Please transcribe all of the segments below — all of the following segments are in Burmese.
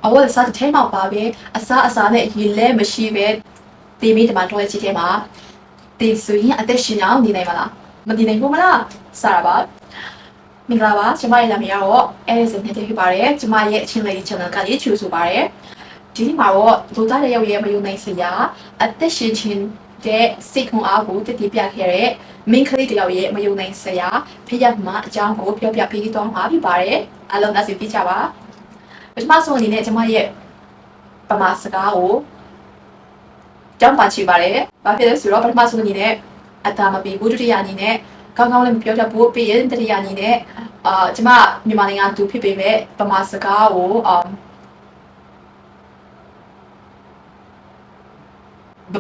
အော်စားတဲ့ထဲမှာပါပဲအစားနဲ့ရေလဲမရှိပဲတေးမိတမတော်ရဲ့ချီထဲမှာတေးဆိုရင်အသက်ရှင်အောင်နေနိုင်ပါလားမနေနိုင်ဘူးမလားစတာပါမင်္ဂလာပါကျမရဲ့နာမည်ကတော့Aliceနဲ့ဖြစ်ပါတယ်ကျမရဲ့အချင်းလေး channel ကရေးချူဆိုပါတယ်ဒီနေ့မှာတော့လူသားတဲ့ရောက်ရဲ့မယုံနိုင်စရာအသက်ရှင်ခြင်းတဲ့စိတ်ခွန်အားကိုတည်ပြခဲ့တဲ့မင်းကလေးတယောက်ရဲ့မယုံနိုင်စရာဖိရမှအကြောင်းကိုပြောပြပေးသွားမှာဖြစ်ပါတယ်အားလုံးသိစေကြပါပထမဆုံးအနေနဲ့ကျမရဲ့ပမာစကားကိုကြောင်းပါချပါတယ်။ဘာဖြစ်လဲဆိုတော့ပထမဆုံးအနေနဲ့အတာမပြီးဘူးဒုတိယအနေနဲ့ကောင်းကောင်းလည်းမပြောတတ်ဘူးပြီးရင်တတိယအနေနဲ့ကျမမြန်မာနိုင်ငံသူဖြစ်ပေမဲ့ပမာစကားကို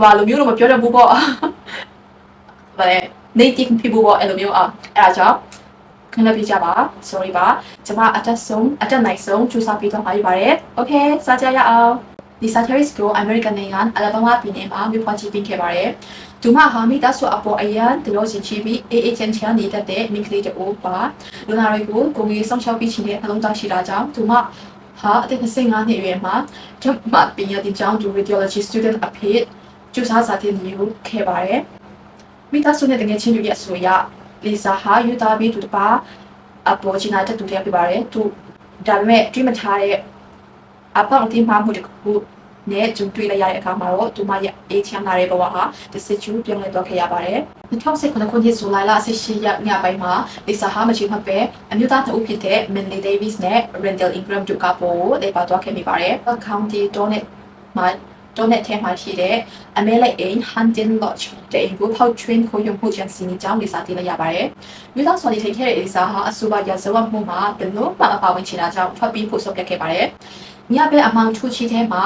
ဘာလို့မျိုးတော့မပြောတတ်ဘူးပေါ့။ဘာလဲ native people ပေါ့အဲ့လိုမျိုးအဲ့ဒါကြောင့်ခဏပြကြပါ sorry ပါကျမအတက်နိုင်ဆုံးကြိုးစားပြီးတော့မှာပါတယ် okay စားကြရအောင်ဒီ Saturday School American နိုင်ငံ Alabama ပြည်နယ်မှာမြို့ဖွားကြီးပြီးခဲ့ပါတယ်။သူမဟာမိသားစုအပေါ်အရန်တလို့စီချီပြီးအေးအေးချမ်းချမ်းနေတတ်တဲ့မိန်းကလေးတူပါ။လူနာတွေကိုကိုကြီးဆောင်ရှောက်ပြီးချင်တဲ့နှလုံးသားရှိတာကြောင့်သူမဟာအသက်25နှစ်အရွယ်မှာကျမပညာသင်ကျောင်းသူ radiology student အဖြစ်ကျူစားစာတင်နေခဲ့ပါတယ်။မိသားစုနဲ့တကယ်ချင်းတွေရဲ့အဆိုအရလီဆာဟာယူတာဘီတူတပါအပေါ်ချင်တဲ့တူတယ်ပြပါတယ်။သူဒါပေမဲ့တွေးမထားတဲ့အပေါင်းအသင်းမှမှုတခုနဲ့ကျုံတွေ့လိုက်ရတဲ့အခါမှာတော့သူမရဲ့အေးချမ်းလာတဲ့ဘဝဟာတစ်စစ်ချူပြောင်းလဲသွားခဲ့ရပါတယ်။2019ခုနှစ်ဇူလိုင်လ18ရက်ညပိုင်းမှာလီဆာဟာမချီမှပဲအမျိုးသား2ဦးဖြစ်တဲ့ Minley Davis နဲ့ Randall Ingram တို့ကပေါ်လိုက်ပါသွားခဲ့မိပါတယ်။ County Donnet ထဲမှာရှိတဲ့အမဲလိုက်အိမ် Hunting Lodge တဲ့အိမ်ကိုဖောက်ထွင်းခိုးရုံမှုချန်စီနီကြောင်းလီဆာတင်လိုက်ရပါတယ်။မြို့သားစော်ဒီထိန်ခဲ့တဲ့လီဆာဟာအဆိုပါရဇဝတ်မှုမှာဘယ်လိုမှအပါဝင်ချင်တာကြောင့်ထွက်ပြီးဖို့ဆုံးဖြတ်ခဲ့ပါတယ်။ညဘက်အမောင်ထူချီထဲမှာ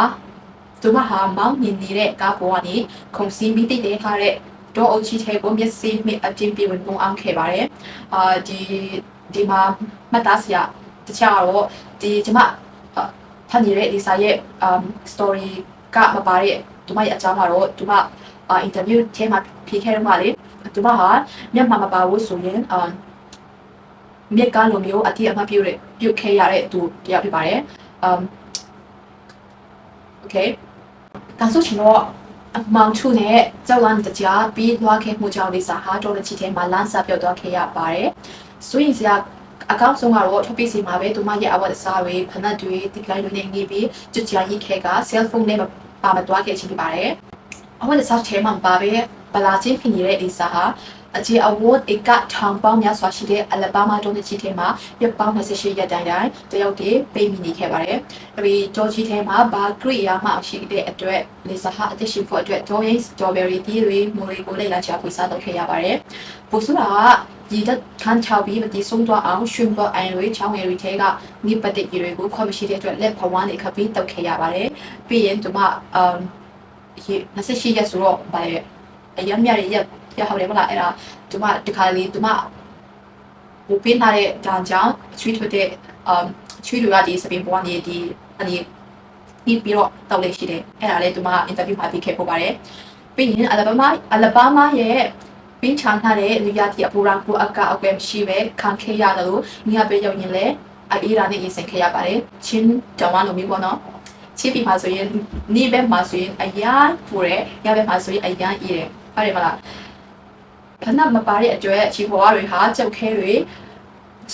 သူမဟာမောင်းမြင်နေတဲ့ကားပေါ်ကနေခုံစီမိတိတဲ့ထားတဲ့ဒေါ်အုပ်ချီထဲကိုမျက်စိမြအတင်းပြေဝင်ပုံအောင်ခဲ့ပါတယ်။ဒီမှာမှတ်သားစရာတခြားတော့ဒီကျမဖန်နေတဲ့လီဆာရဲ့ story ကမပါတဲ့သူမရဲ့အကြောင်းကတော့သူမအင်တာဗျူးထဲမှာဖြေခဲ့တော့မှလေသူမဟာမျက်မှန်မပါဘူးဆိုရင်မြက်ကလိုမျိုးအတိအမှတ်ပြုခဲ့ရတဲ့သူတယောက်ဖြစ်ပါတယ်okay ဒါဆိုရှင်တော့မောင်ထုနဲ့ကြောက်လန့်တကြားပြီးသွားခဲ့မှုကြောင့်လီဆာဟာတော်တဲ့ချီထဲမှာလမ်းစာပြောက်သွားခဲ့ရပါတယ်ဆိုရင်စရာအကောင့်ဆုံးကတော့ထပ်ပြီးစီမှာပဲသူမရဲ့အဝတ်အစားတွေဖနက်တွေဒီကိုင်းတွေနဲ့ငေးပြီးကြွကြရိခဲက cell phone နဲ့ပါမသွားခဲ့ချင်ဖြစ်ပါတယ်အဝတ်အစားထဲမှာပါပဲပလာချင်းဖြစ်နေတဲ့လီဆာဟာအခြေအဝတ်အကထောင်ပေါင်းများစွာရှိတဲ့အလဘားမားတိုးတဲ့ချီထဲမှာပြပောင်း28ရက်တိုင်းတယောက်တည်းပိတ်မိနေခဲ့ပါတယ်။အဲဒီဂျော်ဂျီထဲမှာဘာဂရိယာမှရှိတဲ့အတွက်လီဆာဟာအသက်ရှင်ဖို့အတွက်ဒေါ်ရင်စတော်ဘယ်ရီတီတွေမိုရီကိုလိုက်လာချပွေစားတော့ခဲ့ရပါတယ်။ပို့ဆိုတာကဒီတက်ခန်းချောက်ပြီးမတိဆုံးသွားအောင်ရှင်ပေါ်အိုင်တွေချောင်းငယ်တွေထဲကမိပတ်တဲ့ကြီးတွေကိုခွင့်မရှိတဲ့အတွက်လက်ဖဝန်းတွေခပ်ပြီးတောက်ခဲ့ရပါတယ်။ပြီးရင်သူမ28ရက်ဆိုတော့ဗါရဲ့အယမ်းမြရဲ့ရဟောတယ်မလားအဲ့ဒါသူမတခါလေးသူမဘူပင်းထားတဲ့တန်ကြောင့်ချွေးထွက်တဲ့ချွေးတွေကဒီစပင်ပေါ်ကနေဒီအနေပြီးတော့တောက်လေးရှိတယ်အဲ့ဒါလေးသူမအင်တာဗျူးမှာပြီးခဲ့ပို့ပါတယ်ပြီးရင်အလဘားမားရဲ့ပင်းချန်ထားတဲ့လူရတီအပူရာကိုအကအကွယ်မရှိပဲခံခဲ့ရတယ်လို့ညပဲရောက်ရင်လည်းအေးရာနဲ့ရင်ဆိုင်ခဲ့ရပါတယ်ချင်းတောင်ဝါလိုမျိုးပေါ့နော်ချစ်ပြီးမှဆိုရင်နေဘက်မှာဆိုရင်အရာပူတယ်ညဘက်မှာဆိုရင်အရာအေးတယ်ဟုတ်တယ်မလားဖနက်မပါတဲ့အတွက်ချီဘွားတွေဟာကြောက်ခဲတွေ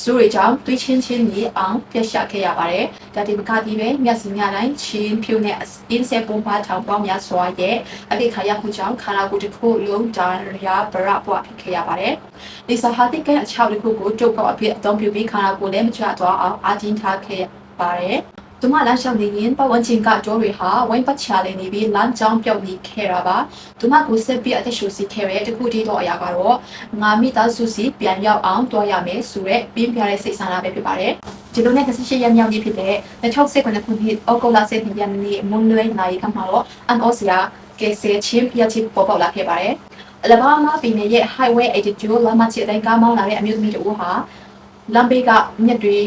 စိုးရိမ်ကြောင့်တွေးချင်းနေအောင်ပြက်ရှာခဲ့ရပါတယ်။ဒါဒီမကတိပဲမျက်စိညတိုင်းချင်းဖြူနဲ့အင်းဆက်ပုံပါထောင်ပေါင်းများစွာရဲ့အပိခါရမှုကြောင့်ခန္ဓာကိုယ်တစ်ခုလုံးဒါရဗရပွားဖြစ်ခဲ့ရပါတယ်။လီဆာဟာတိကအချောက်တစ်ခုကိုတုတ်ကောက်အဖြစ်အသုံးပြုပြီးခန္ဓာကိုယ်လည်းမချသွားအောင်အာတင်းထားခဲ့ပါတယ်။သူမလမ်းလျှောက်နေရင်ပတ်ဝန်းကျင်ကကြောတွေဟာဝိုင်းပတ်ချနေပြီးလမ်းကြောင်းပြောက်နေခဲ့တာပါသူမကိုဆက်ပြီးအသက်ရှူစီခဲ့တဲ့တခုတည်းသောအရာကတော့ငါမိသားစုစီပြန်ရောက်အောင်တွားရမယ်ဆိုတဲ့ပြင်းပြတဲ့စိတ်ဆန္ဒပဲဖြစ်ပါတယ်ဒီလိုနဲ့28ရက်မြောက်နေ့ဖြစ်တဲ့2019ခုနှစ်အောက်တိုဘာ7ရက်နေ့မွန်းလွဲနိုင်ခါမှာတော့အန်အော်စီယာကဲဆဲချင်းပြချစ်ပေါ်ပေါက်လာခဲ့ပါတယ်အလဘားမားပြည်နယ်ရဲ့ Highway 82လမ်းမချစ်တိုင်းကားမောင်းလာတဲ့အမျိုးသမီးတို့ဟာလမ်းဘေးကမြက်တွေ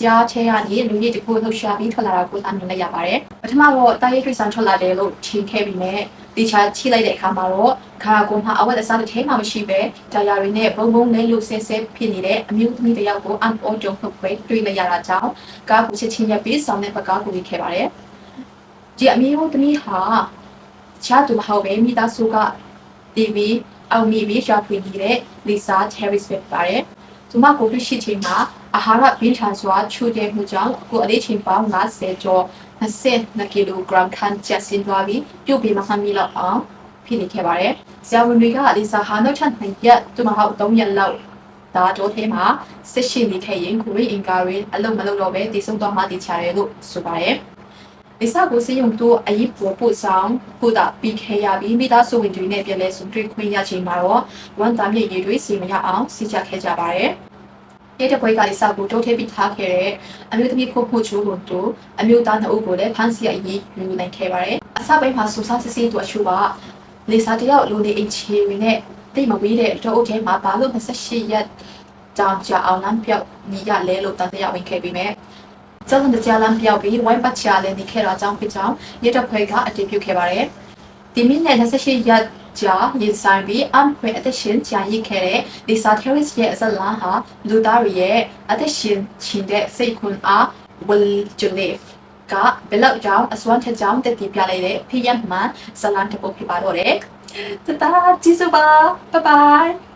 ကြားချဲရနေလူကြီးတခုလှုပ်ရှားပြီးထွက်လာတာကိုအမြင်လိုက်ရပါတယ်ပထမတော့တာရေးထွေးဆန်ထွက်လာတယ်လို့ထင်ခဲ့ပြီးမြ တေချာချိလိုက်တဲ့အခါမှာတော့ခါကုန်းမှာအဝတ်အစားတစ်ထဲမှမရှိပဲဒါယာရီနဲ့ဘုံဘုံနဲ့လို့ဆဲဆဲဖြစ်နေတဲ့အမျိုးသမီးတစ်ယောက်ကိုအန်အော်ကြုံထုတ်ခွဲတွေ့လိုက်ရတာကြောင့်ကားကိုချက်ချင်းရပ်ပြီးဆောင်တဲ့ဘက်ကကိုပြီးခဲ့ပါတယ်ဒီအမျိုးသမီးဟာချားသူမဟုတ်ပဲမိသားစုက TV အောင်မီပြီးရှာဖွေနေတဲ့ Lisa Harris ပဲပါတယ်သူမကိုတွေ့ရှိချိန်မှာအာဟာရပြင်းထန်စွာချူတဲ့မှုကြောင့်အခုအလေးချိန်ပေါင်း50ကျော်22ကီလိုဂရမ်ခန့်ကျဆင်းသွားပြီးပြုတ်ပြီးမှဟမ်းမိလောက်အောင်ဖြစ်နေခဲ့ပါတယ်။ဆရာဝန်တွေကလီဆာဟာနောက်ထပ်2ရက်သူမဟုတ်3ရက်လောက်ဒါတော့ထဲမှာဆက်ရှိနေခဲ့ရင်ကိုရီအင်ကာရီအလုံးမလုံးတော့ပဲတည်ဆုံသွားမှတည်ချရတယ်လို့ဆိုပါတယ်။လီဆာကိုစေယုံတို့အရေးပေါ်ပို့ဆောင်ကိုတာပြီးခဲ့ရပြီးမိသားစုဝင်တွေနဲ့ပြည်လဲဆုံတွေ့ခွင့်ရချိန်မှာတော့ဝန်တာမြေရည်တွေစီမရအောင်စီချခဲ့ကြပါတယ်။ရဲ့တပွဲကလေးစာကိုတိုးထည့်ပြီးထားခဲ့တဲ့အမျိုးသမီးဖို့ဖို့ချိုးကိုတို့အမျိုးသား2ဦးကိုလည်းဖမ်းဆီးအရေးယူနိုင်ခဲ့ပါတယ်။အစပိုင်းမှာစူစာစစ်ဆေးသူအချို့ကလေစာတယောက်လူနေအိမ်ချီဝင်နဲ့တိတ်မဝေးတဲ့တောအုပ်ထဲမှာဘာလို့28ရက်ကြောင်ကြအောင်လမ်းပြောက်ညီရလဲလို့တန်တရားဝင်ခဲ့ပြီးမြဲ။ကျောင်းတကြားလမ်းပြောက်ပြီးဝိုင်းပတ်ချလည်းနေခဲ့တာကြောင့်ဖြစ်ကြောင်းရဲ့တပွဲကအတည်ပြုခဲ့ပါတယ်။ဒီမိနစ်28ရက်ကြာရင်ဆိုင်ပြီးအမ်ခွေအသက်ရှင်ကြာရစ်ခဲ့တဲ့ Lisa Harris ရဲ့အစလန်ဟာလူသားတွေရဲ့အသက်ရှင်ခြင်းတဲ့စိတ်ခွန်အား will to live ကဘယ်လောက်ကြောင့်အစွမ်းထက်ကြောင့်တည်ပြလိုက်တဲ့ဖိယမ်မှန်ဇလန်တစ်ပုဒ်ဖြစ်ပါတော့တယ်။တတားကျေးဇူးပါ bye bye